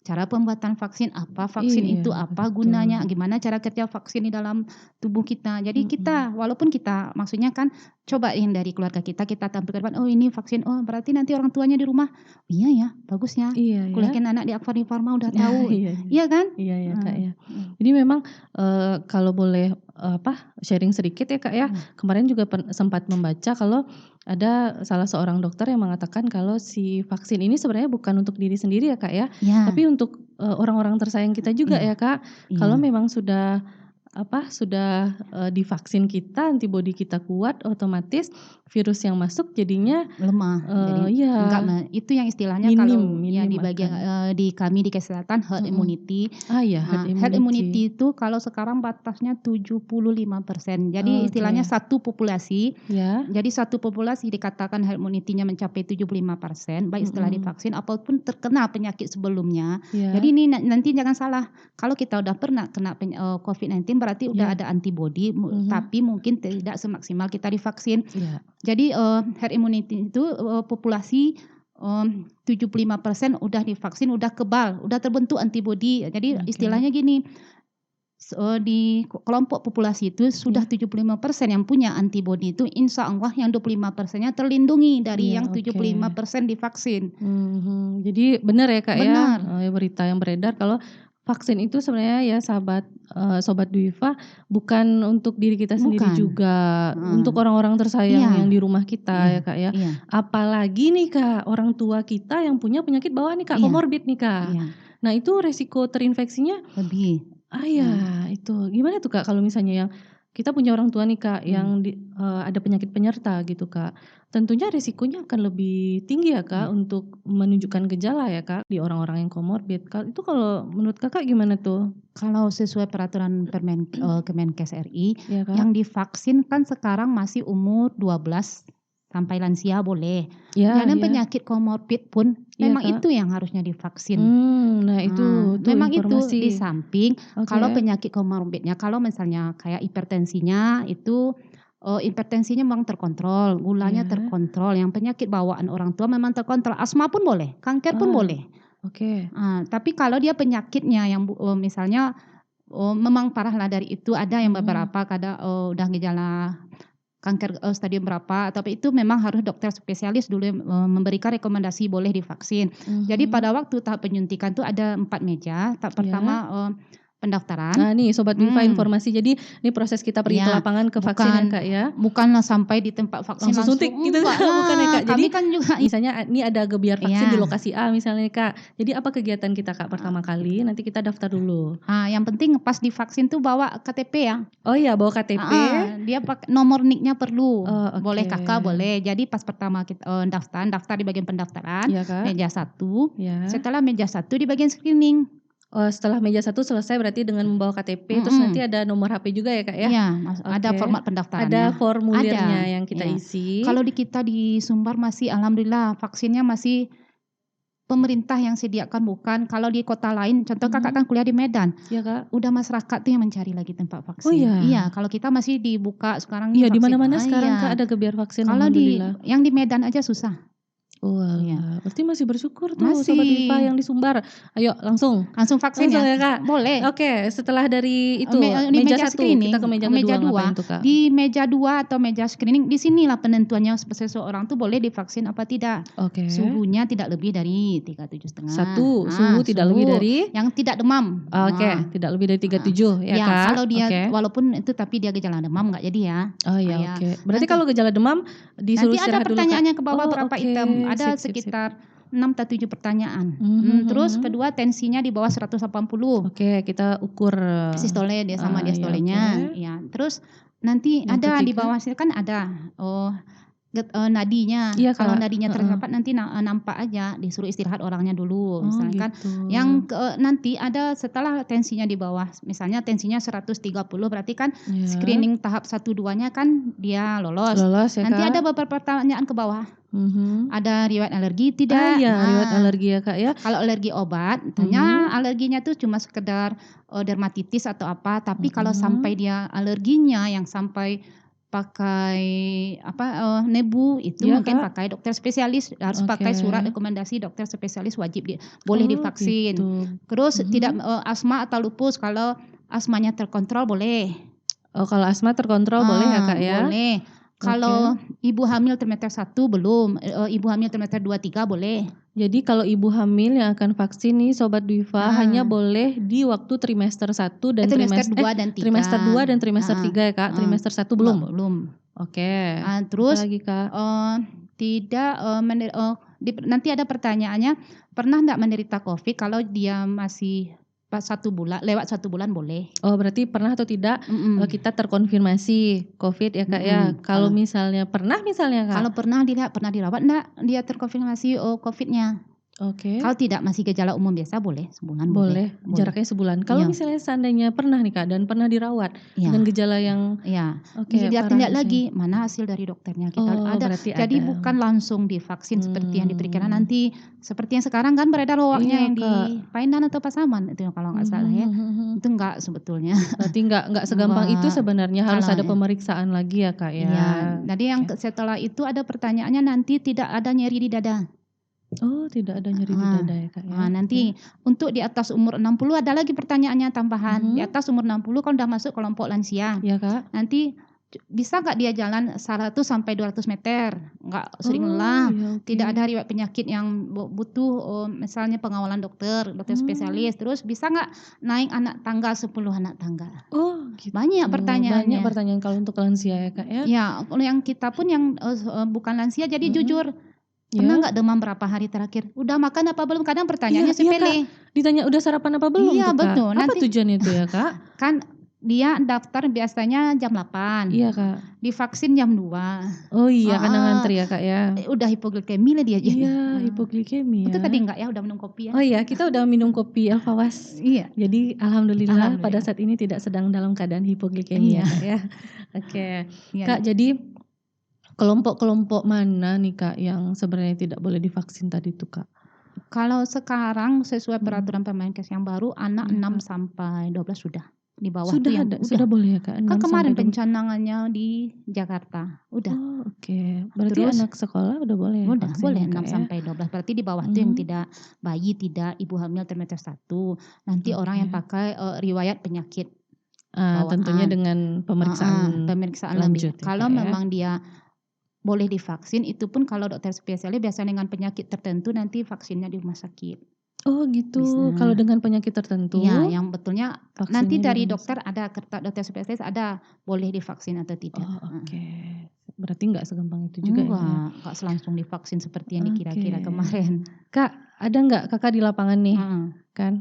cara pembuatan vaksin, apa vaksin Iya, itu, apa betul. gunanya, gimana cara kerja vaksin di dalam tubuh kita. Jadi kita, walaupun kita maksudnya kan cobain dari keluarga kita tampilkan, oh ini vaksin, oh berarti nanti orang tuanya di rumah, iya ya, bagus ya. Iya ya. Kuliahkan anak di Akvari Farma udah tahu. Iya. Iya kan? Iya ya, Kak, ya. Hmm. Jadi memang kalau boleh sharing sedikit ya, Kak, ya. Kemarin juga sempat membaca kalau ada salah seorang dokter yang mengatakan kalau si vaksin ini sebenarnya bukan untuk diri sendiri ya, Kak, ya. Ya. Tapi untuk orang-orang tersayang kita juga ya, Kak. Iya. Kalau memang sudah divaksin kita, antibodi kita kuat, otomatis virus yang masuk jadinya lemah. Jadi iya. itu yang istilahnya Minim kalau ya di akan. bagian di kami di kesehatan herd immunity. Iya, Herd immunity itu kalau sekarang batasnya 75%. Jadi istilahnya satu populasi. Ya. Jadi satu populasi dikatakan herd immunity-nya mencapai 75%, baik setelah divaksin apapun terkena penyakit sebelumnya. Ya. Jadi ini nanti jangan salah. Kalau kita udah pernah kena COVID-19 berarti udah ada antibodi, tapi mungkin tidak semaksimal kita divaksin. Ya. Jadi herd immunity itu populasi 75% udah divaksin, udah kebal, udah terbentuk antibodi. Jadi istilahnya gini, di kelompok populasi itu sudah 75% yang punya antibodi itu, insya Allah yang 25%-nya terlindungi dari yang 75% divaksin. Jadi benar ya, Kak, Benar. ya berita yang beredar kalau vaksin itu sebenarnya ya Sobat Dwifa bukan untuk diri kita sendiri juga, untuk orang-orang tersayang yang di rumah kita ya, Kak, ya. Iya. Apalagi nih, Kak, orang tua kita yang punya penyakit bawaan nih, Kak, komorbid nih, Kak. Iya. Nah itu resiko terinfeksinya Lebih. itu gimana tuh, Kak, kalau misalnya yang kita punya orang tua nih, Kak, yang ada penyakit penyerta gitu, Kak. Tentunya risikonya akan lebih tinggi ya, Kak, untuk menunjukkan gejala ya, Kak, di orang-orang yang komorbid. Itu kalau menurut Kakak gimana tuh? Kalau sesuai peraturan Kemenkes RI, Ya, Kak? yang divaksin kan sekarang masih umur 12 sampai lansia boleh. Ya, Dan ya. penyakit komorbid pun Iya, memang Kak. itu yang harusnya divaksin. Nah itu tuh memang informasi. itu di samping Oke. kalau penyakit komorbidnya, kalau misalnya kayak hipertensinya itu hipertensinya memang terkontrol, gulanya Ya. terkontrol, yang penyakit bawaan orang tua memang terkontrol, asma pun boleh, kanker pun boleh. Oke. Tapi kalau dia penyakitnya yang misalnya memang parah lah dari itu, ada yang beberapa kadang udah gejala kanker stadium berapa, tapi itu memang harus dokter spesialis dulu yang memberikan rekomendasi boleh divaksin. Jadi pada waktu tahap penyuntikan itu ada 4 meja. Tahap pertama pendaftaran. Nah nih Sobat Diva Hmm. informasi, jadi ini proses kita pergi ke Ya, lapangan ke vaksin ya Kak ya. bukanlah sampai di tempat vaksin Langsung suntik gitu, enggak bukan ya lah. Kak. Jadi Kami kan juga misalnya ini ada gebiar vaksin di Iya. lokasi A misalnya Kak. Jadi apa kegiatan kita Kak pertama kali? Nanti kita daftar dulu. yang penting pas divaksin tuh bawa KTP ya. Oh iya bawa KTP. Dia pakai nomor NIK-nya perlu. Oh, oke. Boleh kakak, boleh. Jadi pas pertama kita daftar di bagian pendaftaran, Iya Kak. meja 1. Ya. Setelah meja 1 di bagian screening. Oh, setelah meja 1 selesai berarti dengan membawa KTP, terus nanti ada nomor HP juga ya Kak ya? Iya, ada Oke. format pendaftarannya. Ada formulirnya Ada, yang kita iya. isi. Kalau di kita di Sumbar masih alhamdulillah vaksinnya masih pemerintah yang sediakan, bukan kalau di kota lain. Contoh kakak kan kuliah di Medan, Iya Kak. udah masyarakat tuh yang mencari lagi tempat vaksin. Oh iya? Iya, kalau kita masih dibuka sekarang Iya nih di vaksin. mana-mana sekarang Iya. Kak ada gebiar vaksin Kalau alhamdulillah. yang di Medan aja susah. Oh, Iya. berarti masih bersyukur tuh Masih. Sobat Diva yang di Sumbar. Ayo langsung Vaksin langsung ya? ya Kak. Boleh. Oke, setelah dari itu Di meja 1 screening, kita ke meja meja kedua dua. ngapain tuh Kak? Di meja 2 atau meja screening, di sinilah penentuannya seseorang tuh boleh divaksin apa tidak. Oke. Suhunya tidak lebih dari 37,5. Satu, suhu tidak lebih dari yang tidak demam. Oke, tidak lebih dari 37 ya Kak. Kalau dia Oke. walaupun itu tapi dia gejala demam nggak jadi ya. Oh iya Ya. oke. Berarti Nanti- kalau gejala demam disuruh Nanti ada istirahat dulu Kak. pertanyaannya ke bawah Oh, berapa oke. item. Ada Sip. sekitar 6 atau 7 pertanyaan. Mhm, Terus mhm. kedua tensinya di bawah 180. Oke, kita ukur Sistole dia sama iya, diastolenya. oke. Ya, terus nanti Yang ada di ketiga? bawah sini kan ada nadinya. Iya, Kalau Kak. nadinya Heeh. terdapat nanti nampak aja, disuruh istirahat orangnya dulu. Oh Misalnya kan gitu. nanti ada setelah tensinya di bawah, misalnya tensinya 130 berarti kan Ya. screening tahap 1-2-nya kan dia lolos. Lolos ya Nanti Kak. ada beberapa pertanyaan ke bawah. Mhm. Ada riwayat alergi Ah tidak? iya, riwayat Nah, alergi ya Kak ya. kalau alergi obat, tanya alerginya tuh cuma sekedar dermatitis atau apa. Tapi kalau sampai dia alerginya yang sampai pakai nebu itu Iya, mungkin Kak. pakai dokter spesialis, harus Oke. pakai surat rekomendasi dokter spesialis wajib boleh Oh, divaksin. gitu. Terus tidak asma atau lupus, kalau asmanya terkontrol boleh. Oh kalau asma terkontrol boleh ya Kak ya? Boleh. Kalau ibu hamil trimester 1 belum, ibu hamil trimester 2-3 boleh. Jadi kalau ibu hamil yang akan vaksin nih Sobat Diva hanya boleh di waktu trimester 1 dan trimester 2 dan 3. trimester 2 dan trimester 3 ya Kak. Trimester 1 belum? Belum. Oke. Terus apa lagi Kak? tidak nanti ada pertanyaannya, pernah enggak menderita COVID? Kalau dia masih lewat 1 bulan boleh. Oh berarti pernah atau tidak kita terkonfirmasi COVID ya Kak ya. Kalau misalnya pernah misalnya Kak. Kalau pernah dirawat enggak dia terkonfirmasi COVID-nya? Oke. Kalau tidak masih gejala umum biasa boleh sebulan Boleh. Jaraknya sebulan. Kalau misalnya seandainya pernah nih Kak dan pernah dirawat dengan gejala yang dia tindak lagi mana hasil dari dokternya kita jadi bukan langsung divaksin seperti yang diberikan nanti, seperti yang sekarang kan beredar hoaknya yang di Paindan atau Pasaman itu kalau nggak salah ya. Itu enggak sebetulnya. Berarti enggak segampang itu sebenarnya, harus ada ya. pemeriksaan lagi ya Kak ya. Iya. Jadi yang setelah itu ada pertanyaannya nanti tidak ada nyeri di dada. Oh tidak ada nyeri di dada ya Kak ya. Nanti untuk di atas umur 60 ada lagi pertanyaannya tambahan. Di atas umur 60 kan udah masuk kelompok lansia. Iya Kak. Nanti bisa nggak dia jalan 100 sampai 200 meter? Nggak sering lelah. Iya, okay. Tidak ada riwayat penyakit yang butuh misalnya pengawalan dokter spesialis. Terus bisa nggak naik anak tangga 10 anak tangga? Oh gitu. Banyak pertanyaannya. Banyak pertanyaan kalau untuk lansia ya Kak ya. Ya, kalau yang kita pun yang bukan lansia jadi jujur. Pernah nggak demam berapa hari terakhir? Udah makan apa belum? Kadang pertanyaannya sepele. Kak. Ditanya udah sarapan apa belum Iya, tuh Kak? betul. Apa Nanti, tujuannya itu ya Kak? Kan dia daftar biasanya jam 8. Iya Kak. Divaksin jam 2. Oh iya karena ngantri ya Kak ya. Udah hipoglikemi lah dia. Iya hipoglikemi ya. Itu tadi enggak ya udah minum kopi ya? Oh iya kita udah minum kopi Alfawas. Iya. Jadi alhamdulillah pada saat ini tidak sedang dalam keadaan hipoglikemi ya Kak ya. Oke. Iya. Kak jadi kelompok-kelompok mana nih Kak yang sebenarnya tidak boleh divaksin tadi tuh Kak? Kalau sekarang sesuai peraturan Permenkes yang baru anak 6 sampai 12 sudah. Di bawah sudah itu ada, sudah boleh ya Kak? Kan kemarin pencanangannya di Jakarta. Udah. Oh, oke. Berarti Terus, anak sekolah udah boleh ya? Udah boleh 6 ya? sampai 12. Berarti di bawah itu yang tidak bayi, tidak ibu hamil trimester 1. Nanti orang yang pakai riwayat penyakit. Tentunya dengan pemeriksaan lanjut. lanjut. Kalau memang dia boleh divaksin, itu pun kalau dokter spesialis biasanya dengan penyakit tertentu nanti vaksinnya di rumah sakit. Oh gitu, Bisa. kalau dengan penyakit tertentu Iya, yang betulnya nanti vaksinnya dari diremes. dokter ada dokter spesialis ada boleh divaksin atau tidak. Oh Heeh. oke, berarti nggak segampang itu juga ya Kak ya? Enggak selangsung divaksin seperti yang Oke. dikira-kira kemarin. Kak, ada nggak Kakak di lapangan nih Heeh. kan,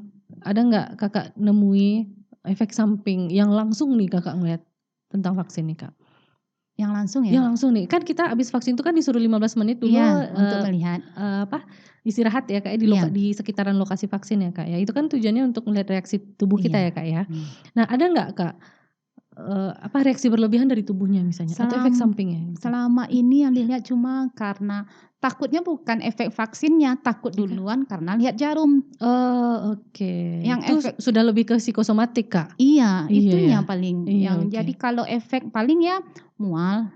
ada nggak Kakak nemui efek samping yang langsung nih Kakak ngeliat tentang vaksin nih Kak? Yang langsung Yang ya? langsung nih, kan kita habis vaksin tuh kan disuruh 15 menit dulu Iya, untuk melihat. istirahat ya Kak ya Iya. di sekitaran lokasi vaksin ya Kak ya. Itu kan tujuannya untuk melihat reaksi tubuh kita Iya. ya Kak ya. Hmm. Nah ada nggak Kak, reaksi berlebihan dari tubuhnya misalnya atau efek sampingnya gitu? Selama ini yang dilihat cuma karena takutnya bukan efek vaksinnya, takut Iya. duluan karena lihat jarum. Oh oke, Yang itu efek sudah lebih ke psikosomatik Kak? Iya, Iya itunya ya? paling Iya yang oke. jadi kalau efek paling ya mual,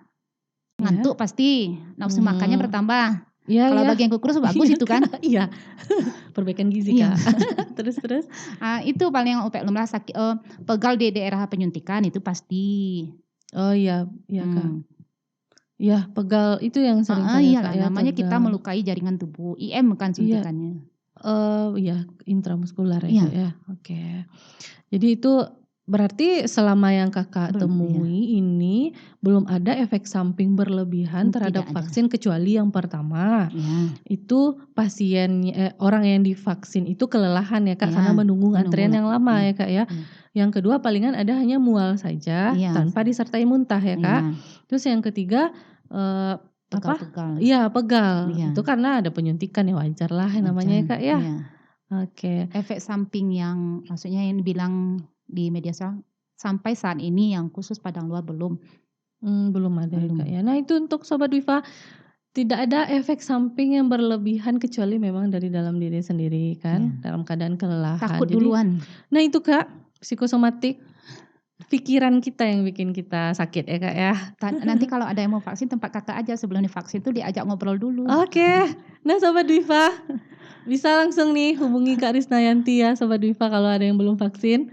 Iya. ngantuk pasti, nafsu makannya bertambah. Iya Kalau ya. bagian kurus bagus itu kan. Iya, perbaikan gizi Iya. Kak. Terus? Itu paling yang efek lumrah pegal di daerah penyuntikan itu pasti. Oh iya Kak. Hmm. Iya pegal itu yang sering saya Iyalah Kak ya, namanya kita pegal. melukai jaringan tubuh, IM kan Iya. suntikannya. Iya intramuskular ya Iya. Kak ya, oke. Jadi itu berarti selama yang Kakak Iya. temui ini belum ada efek samping berlebihan terhadap Tidak ada. vaksin kecuali yang pertama, Iya. itu orang yang divaksin itu kelelahan ya Kak Iya, karena menunggu antrian yang lama iya. ya Kak ya. Iya. Yang kedua palingan ada hanya mual saja Iya. tanpa disertai muntah ya Kak. Iya. Terus yang ketiga Pegal-pegal. Iya pegal, Iya. itu karena ada penyuntikan ya wajar lah namanya ya Kak ya. Iya. Oke. Efek samping yang maksudnya yang dibilang di media sosial sampai saat ini yang khusus padang luar belum. Belum ada ya Belum. Kak ya. Nah itu untuk Sobat Wifa, tidak ada efek samping yang berlebihan kecuali memang dari dalam diri sendiri kan, dalam keadaan kelelahan. Takut Jadi, duluan. nah itu Kak, psikosomatik, pikiran kita yang bikin kita sakit ya Kak ya. Nanti kalau ada yang mau vaksin tempat Kakak aja sebelum divaksin tuh diajak ngobrol dulu. Oke, nah Sobat Wifa bisa langsung nih hubungi Kak Risnayanti ya Sobat Wifa kalau ada yang belum vaksin.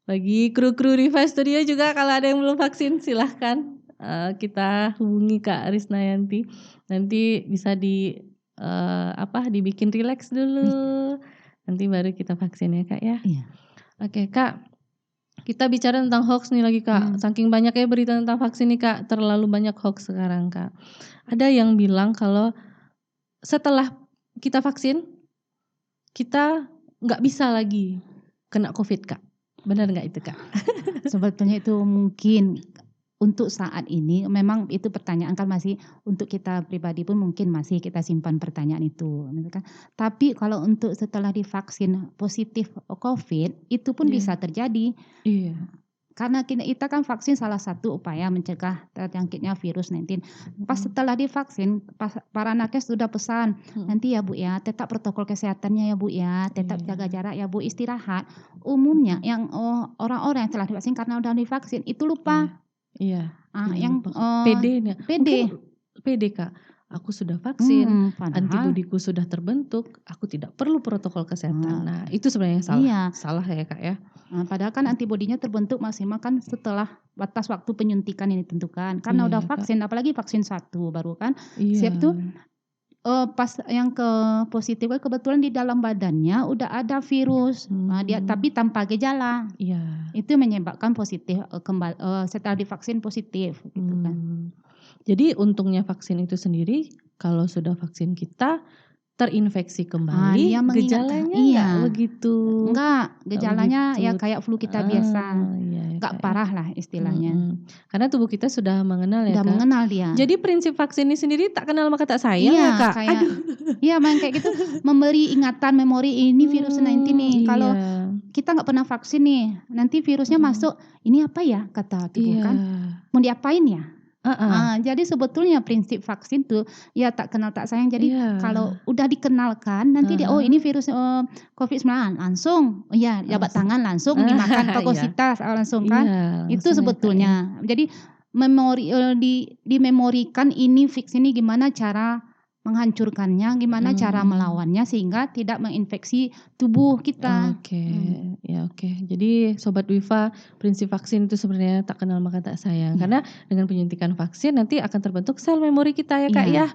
Bagi kru-kru Riva Studio juga kalau ada yang belum vaksin silahkan kita hubungi Kak Risnayanti. Nanti bisa dibikin rileks dulu. Nanti baru kita vaksin ya Kak ya. Iya. Oke Kak, kita bicara tentang hoax nih lagi Kak. Saking banyaknya berita tentang vaksin nih Kak, terlalu banyak hoax sekarang Kak. Ada yang bilang kalau setelah kita vaksin, kita nggak bisa lagi kena COVID Kak. Benar nggak itu Kak? Sebetulnya itu mungkin untuk saat ini memang itu pertanyaan kan masih untuk kita pribadi pun mungkin masih kita simpan pertanyaan itu. Tapi kalau untuk setelah divaksin positif COVID itu pun bisa terjadi. Iya. Karena kita kan vaksin salah satu upaya mencegah terjangkitnya virus 19. Pas setelah divaksin, para nakes sudah pesan, nanti ya Bu ya, tetap protokol kesehatannya ya Bu ya, tetap jaga jarak ya Bu, istirahat. Umumnya yang orang-orang yang telah divaksin karena udah divaksin itu lupa. Iya. Yang pede Kak. Aku sudah vaksin, padahal antibodiku sudah terbentuk, aku tidak perlu protokol kesehatan. Nah, itu sebenarnya yang salah. Iya. Salah ya Kak ya. Padahal kan antibodinya terbentuk maksimal kan setelah batas waktu penyuntikan yang ditentukan. Karena Iya, udah Kak. vaksin, apalagi vaksin 1 baru kan. Iya. Siap tuh pas yang positif kebetulan di dalam badannya udah ada virus. Dia tapi tanpa gejala. Iya. Itu menyebabkan positif setelah divaksin positif gitu kan. Jadi untungnya vaksin itu sendiri kalau sudah vaksin kita terinfeksi kembali, Dia gejalanya enggak begitu. Enggak, gejalanya begitu. ya kayak flu kita biasa. Iya, Enggak parah lah istilahnya. Karena tubuh kita sudah mengenal ya Udah Kak. mengenal dia. Jadi prinsip vaksin ini sendiri tak kenal maka tak sayang ya Kak. Iya main kayak gitu, memberi ingatan memori ini virus 19 nih. Kalau kita nggak pernah vaksin nih, nanti virusnya masuk, ini apa ya kata tubuh kan? Mau diapain ya? Jadi sebetulnya prinsip vaksin tuh ya tak kenal tak sayang. Jadi kalau udah dikenalkan nanti dia ini virus COVID-19 langsung jabat tangan langsung dimakan tokositas langsung kan. Itu sebetulnya. Jadi dimemorikan ini fix ini gimana cara menghancurkannya, gimana cara melawannya sehingga tidak menginfeksi tubuh kita. Oke. Jadi Sobat Wifa, prinsip vaksin itu sebenarnya tak kenal maka tak sayang. Karena dengan penyuntikan vaksin nanti akan terbentuk sel memori kita ya Kak ya.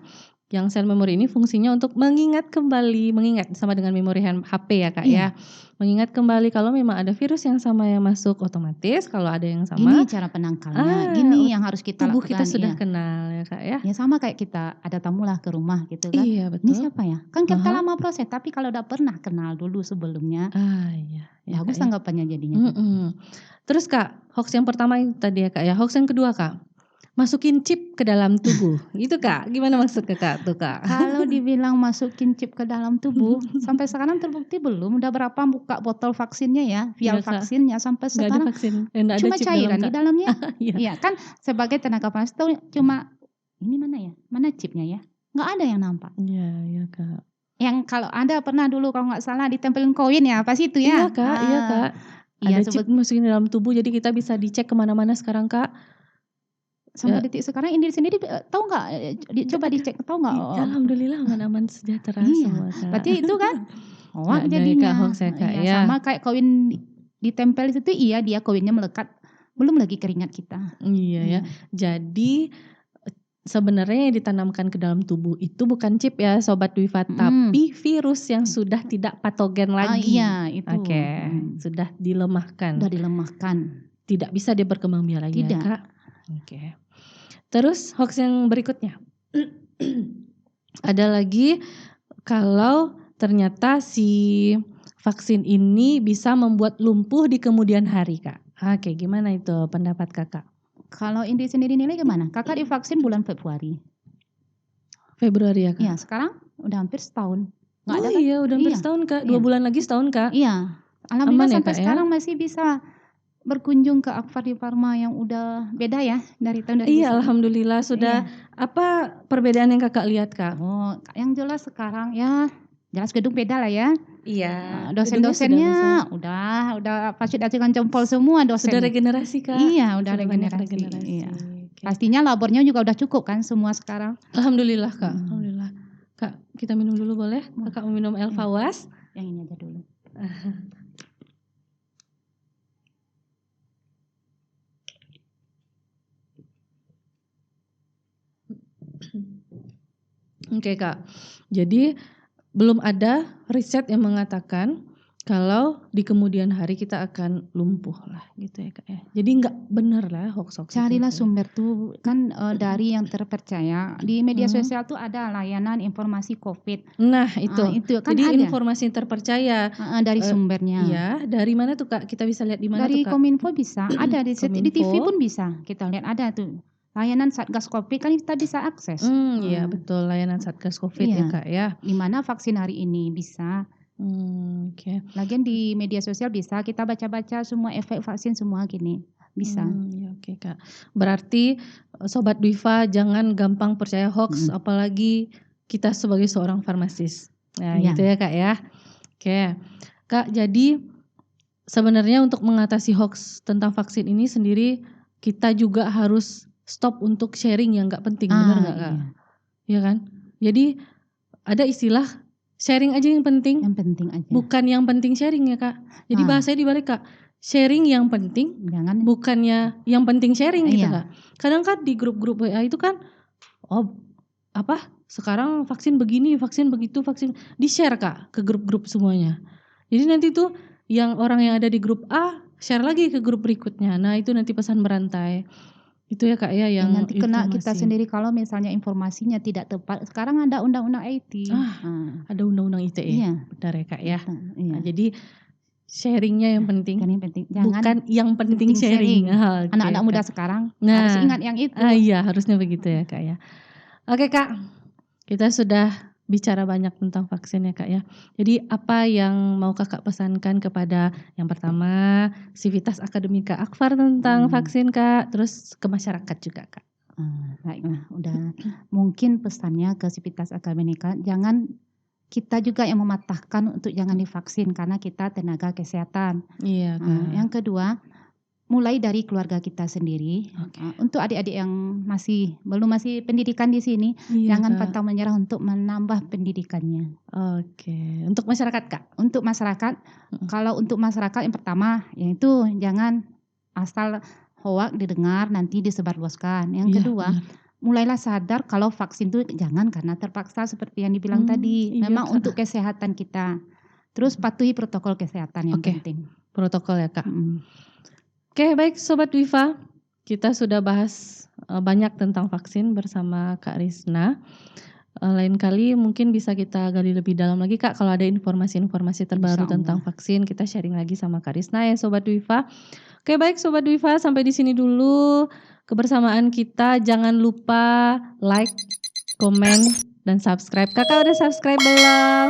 Yang sel memori ini fungsinya untuk mengingat kembali, mengingat sama dengan memori HP ya Kak Iya. ya. Mengingat kembali kalau memang ada virus yang sama yang masuk, otomatis kalau ada yang Gini sama, cara penangkalnya, gini yang harus kita tubuh kita lakukan. sudah Iya. kenal ya Kak ya. Ya sama kayak kita ada tamu lah ke rumah gitu kan. Iya Ini betul. siapa ya? Kan kita Aha. lama proses, tapi kalau udah pernah kenal dulu sebelumnya, Iya. Ya, bagus Kak ya. tanggapannya jadinya. Terus Kak, hoax yang pertama itu tadi ya Kak ya. Hoax yang kedua Kak, masukin chip ke dalam tubuh. Gitu Kak, gimana maksudnya Kak tuh Kak? Kalau dibilang masukin chip ke dalam tubuh, sampai sekarang terbukti belum. Udah berapa buka botol vaksinnya ya, vial Iya, Kak. vaksinnya sampai Nggak ada sekarang vaksin, nggak ada cuma chip cairan dalam di Kak. dalamnya. Iya. Iya kan sebagai tenaga pengawas tahu cuma ini mana ya? Mana chipnya ya? Nggak ada yang nampak. Iya Kak. Yang kalau ada pernah dulu kalau nggak salah ditempelin koin ya, pas itu ya? Iya Kak, iya Kak. Iya, Ada chip masukin dalam tubuh jadi kita bisa dicek kemana-mana sekarang Kak. sampai detik sekarang Indri sendiri tahu nggak? Coba dicek tahu nggak? Alhamdulillah aman-aman sejahtera Iya, semua Kak. berarti itu kan hoax Nggak ada jadinya. Kak, hoax ya Kak Iya, ya. sama kayak koin ditempel itu iya dia koinnya melekat, belum lagi keringat kita. Iya ya. Jadi sebenarnya yang ditanamkan ke dalam tubuh itu bukan chip ya Sobat Dwifa, tapi virus yang sudah tidak patogen lagi. Iya itu. Oke, sudah dilemahkan. Sudah dilemahkan. Tidak bisa dia berkembang biak lagi Tidak. ya Kak. Oke. Terus hoax yang berikutnya. Ada lagi kalau ternyata si vaksin ini bisa membuat lumpuh di kemudian hari Kak. Oke, gimana itu pendapat Kakak? Kalau Indri sendiri nilai gimana? Kakak divaksin bulan Februari. Februari ya Kak? Iya, sekarang udah hampir setahun. Nggak ada kan? Iya, udah hampir Iya. setahun Kak. 2 Iya. bulan lagi setahun Kak. Iya. Alhamdulillah Aman ya, sampai Kak, ya? sekarang masih bisa berkunjung ke Akfardi Pharma yang udah beda ya dari tahun 2001. Iya, alhamdulillah sudah. Apa perbedaan yang Kakak lihat Kak? Oh, yang jelas sekarang ya jelas gedung beda lah ya. Iya. Dosen-dosennya udah pasti dengan jempol semua dosen. Sudah regenerasi Kak. Iya, udah Sudah banyak regenerasi. Iya. Oke. Pastinya labornya juga udah cukup kan semua sekarang. Alhamdulillah Kak. Alhamdulillah. Kak, kita minum dulu boleh? Kakak mau minum Elfawas? Yang ini aja dulu. Oke Kak, jadi belum ada riset yang mengatakan kalau di kemudian hari kita akan lumpuh lah gitu ya Kak ya. Jadi nggak benar lah hoax-hoax itu, Carilah Kak. sumber tuh kan dari yang terpercaya. Di media sosial tuh ada layanan informasi COVID. Nah itu, Itu kan jadi ada. informasi terpercaya. Dari sumbernya. Iya, dari mana tuh Kak? Kita bisa lihat di mana Dari tuh Kak? Kominfo bisa, ada di TV Kominfo. pun bisa. Kita lihat ada tuh. Layanan Satgas Covid kan kita bisa akses. Iya betul, layanan Satgas Covid ya Iya. Kak ya. Di mana vaksin hari ini bisa. Oke. Lagian di media sosial bisa kita baca-baca semua efek vaksin semua gini. Bisa. Ya, oke Kak. Berarti Sobat Dwifa jangan gampang percaya hoax, apalagi kita sebagai seorang farmasis. Nah Iya. itu ya Kak ya. Oke. Kak, jadi sebenarnya untuk mengatasi hoax tentang vaksin ini sendiri kita juga harus stop untuk sharing yang nggak penting, benar nggak Kak? Iya. Iya kan? Jadi ada istilah sharing aja yang penting, Yang penting aja. bukan yang penting sharing ya Kak. Jadi bahasanya dibalik Kak, sharing yang penting, Jangan bukannya yang penting sharing gitu Iya. Kak. Kadang kan di grup-grup WA itu kan, sekarang vaksin begini, vaksin begitu, vaksin di-share Kak ke grup-grup semuanya. Jadi nanti tuh yang orang yang ada di grup A share lagi ke grup berikutnya. Nah itu nanti pesan berantai. Itu ya Kak ya yang nanti kena kita informasi. sendiri kalau misalnya informasinya tidak tepat. Sekarang ada undang-undang IT. Ada undang-undang ITE. Iya. Benar ya Kak ya. Iya. Nah, jadi sharingnya yang penting, Kan yang penting. Jangan bukan yang penting sharing. Oke, anak-anak muda Kak. sekarang Nah. harus ingat yang itu. Iya harusnya begitu ya Kak ya. Oke Kak, kita sudah bicara banyak tentang vaksin ya Kak ya. Jadi apa yang mau Kakak pesankan kepada yang pertama Sivitas Akademika Akfar tentang vaksin Kak, terus ke masyarakat juga Kak. Baiklah, udah mungkin pesannya ke Sivitas Akademika, jangan kita juga yang mematahkan untuk jangan divaksin karena kita tenaga kesehatan. Iya Kak. Yang kedua, mulai dari keluarga kita sendiri. Untuk adik-adik yang masih pendidikan di sini, Iya, jangan Kak. pantang menyerah untuk menambah pendidikannya. Oke, untuk masyarakat Kak. Untuk masyarakat, kalau untuk masyarakat yang pertama, yaitu jangan asal hoak didengar nanti disebarluaskan. Yang Iya, kedua, benar. mulailah sadar kalau vaksin itu jangan karena terpaksa seperti yang dibilang tadi. Iya, Memang Kak. untuk kesehatan kita. Terus patuhi protokol kesehatan yang Oke. penting. Protokol ya, Kak. Mm. Oke, baik Sobat Wifa. Kita sudah bahas banyak tentang vaksin bersama Kak Risna. Lain kali mungkin bisa kita gali lebih dalam lagi, Kak. Kalau ada informasi-informasi terbaru Insya tentang Allah. vaksin, kita sharing lagi sama Kak Risna ya Sobat Wifa. Oke, baik Sobat Wifa, sampai di sini dulu kebersamaan kita. Jangan lupa like, komen, dan subscribe. Kakak udah subscribe belum?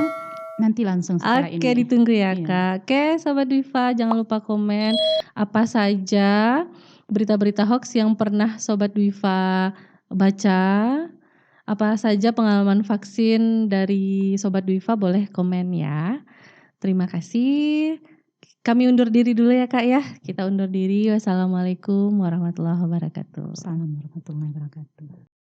Nanti langsung setelah Oke, ini. ditunggu ya Iya. Kak. Oke, Sobat Wifa, jangan lupa komen apa saja berita-berita hoax yang pernah Sobat Wifa baca. Apa saja pengalaman vaksin dari Sobat Wifa, boleh komen ya. Terima kasih. Kami undur diri dulu ya Kak ya. Kita undur diri. Wassalamualaikum warahmatullahi wabarakatuh. Assalamualaikum warahmatullahi wabarakatuh.